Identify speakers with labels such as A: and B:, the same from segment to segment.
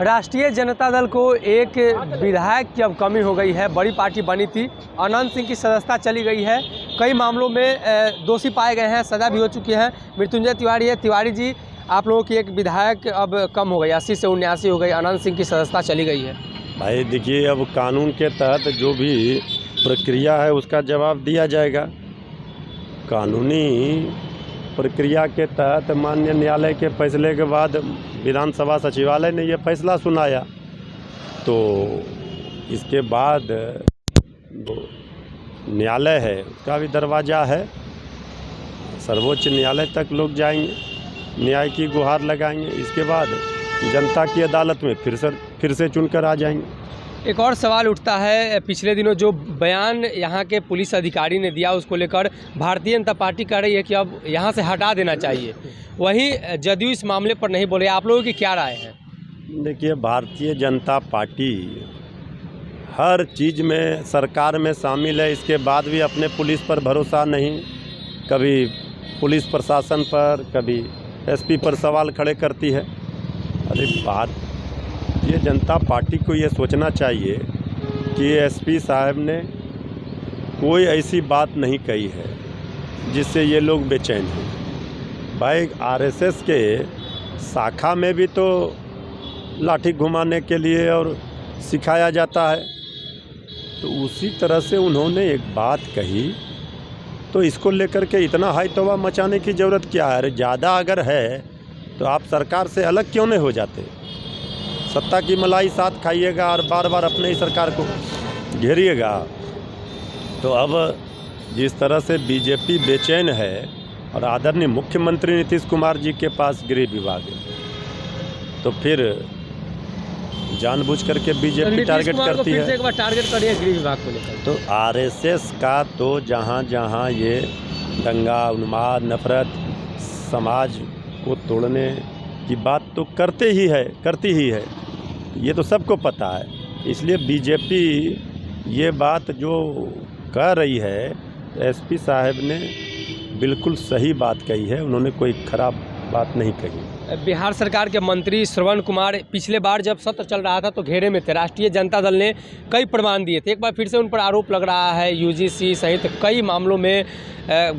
A: राष्ट्रीय जनता दल को एक विधायक की अब कमी हो गई है। बड़ी पार्टी बनी थी, अनंत सिंह की सदस्यता चली गई है, कई मामलों में दोषी पाए गए हैं, सजा भी हो चुकी है। मृत्युंजय तिवारी है। तिवारी जी, आप लोगों की एक विधायक अब कम हो गई, 80 से 79 हो गई, अनंत सिंह की सदस्यता चली गई है।
B: भाई देखिए, अब कानून के तहत जो भी प्रक्रिया है उसका जवाब दिया जाएगा। कानूनी प्रक्रिया के तहत माननीय न्यायालय के फैसले के बाद विधानसभा सचिवालय ने यह फैसला सुनाया, तो इसके बाद न्यायालय है उसका भी दरवाज़ा है, सर्वोच्च न्यायालय तक लोग जाएंगे, न्याय की गुहार लगाएंगे। इसके बाद जनता की अदालत में फिर से चुनकर आ जाएंगे।
A: एक और सवाल उठता है, पिछले दिनों जो बयान यहाँ के पुलिस अधिकारी ने दिया उसको लेकर भारतीय जनता पार्टी कह रही है कि अब यहाँ से हटा देना चाहिए, वहीं जदयू इस मामले पर नहीं बोले। आप लोगों की क्या राय है?
B: देखिए, भारतीय जनता पार्टी हर चीज़ में सरकार में शामिल है, इसके बाद भी अपने पुलिस पर भरोसा नहीं, कभी पुलिस प्रशासन पर, कभी एसपी पर सवाल खड़े करती है। अरे भारतीय जनता पार्टी को ये सोचना चाहिए कि एसपी साहब ने कोई ऐसी बात नहीं कही है जिससे ये लोग बेचैन हैं। भाई आरएसएस के शाखा में भी तो लाठी घुमाने के लिए और सिखाया जाता है, तो उसी तरह से उन्होंने एक बात कही, तो इसको लेकर के इतना हाई तौबा मचाने की ज़रूरत क्या है? अरे ज़्यादा अगर है तो आप सरकार से अलग क्यों नहीं हो जाते? सत्ता की मलाई साथ खाइएगा और बार बार अपने ही सरकार को घेरिएगा। तो अब जिस तरह से बीजेपी बेचैन है और आदरणीय मुख्यमंत्री नीतीश कुमार जी के पास गृह विभाग है, तो फिर जानबूझ करके बीजेपी टारगेट करती है।
A: एक बार टारगेट करिए गृह विभाग को लेकर।
B: तो आरएसएस का तो जहाँ जहाँ ये दंगा, उन्माद, नफरत, समाज को तोड़ने की बात तो करती ही है, ये तो सबको पता है। इसलिए बीजेपी ये बात जो कह रही है, एसपी साहब ने बिल्कुल सही बात कही है, उन्होंने कोई खराब बात नहीं कही।
A: बिहार सरकार के मंत्री श्रवण कुमार पिछले बार जब सत्र चल रहा था तो घेरे में थे, राष्ट्रीय जनता दल ने कई प्रमाण दिए थे, एक बार फिर से उन पर आरोप लग रहा है यूजीसी सहित कई मामलों में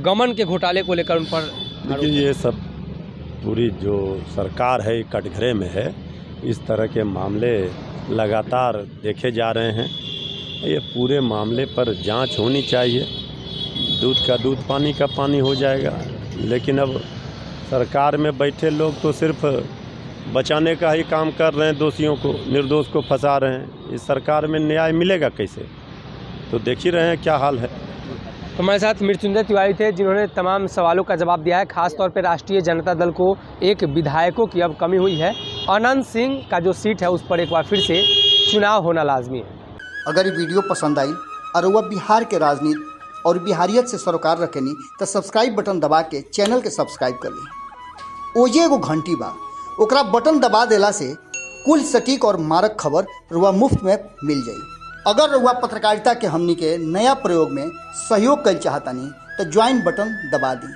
A: गमन के घोटाले को लेकर उन पर।
B: देखिए, ये सब पूरी जो सरकार है कटघरे में है, इस तरह के मामले लगातार देखे जा रहे हैं। ये पूरे मामले पर जांच होनी चाहिए, दूध का दूध, पानी का पानी हो जाएगा। लेकिन अब सरकार में बैठे लोग तो सिर्फ बचाने का ही काम कर रहे हैं, दोषियों को, निर्दोष को फंसा रहे हैं। इस सरकार में न्याय मिलेगा कैसे? तो देख ही रहे हैं क्या हाल है।
A: हमारे साथ मृत्युंजय तिवारी थे, जिन्होंने तमाम सवालों का जवाब दिया है। खासतौर पर राष्ट्रीय जनता दल को एक विधायकों की अब कमी हुई है। अनंत सिंह का जो सीट है उस पर एक बार फिर से चुनाव होना लाजमी है।
C: अगर ये वीडियो पसंद आई और वह बिहार के राजनीति और बिहारियत से सरोकार रखेनी तो सब्सक्राइब बटन दबा के चैनल के सब्सक्राइब कर ली। ओजे एगो घंटी बा, ओकरा बटन दबा देला से कुल सटीक और मारक खबर रुआ मुफ्त में मिल जाई। अगर रुआ पत्रकारिता के हमनी के नया प्रयोग में सहयोग कर चाहतानी तो ज्वाइन बटन दबा दी।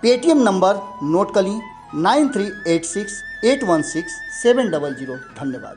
C: पेटीएम नंबर नोट कर ली 9386816700। धन्यवाद।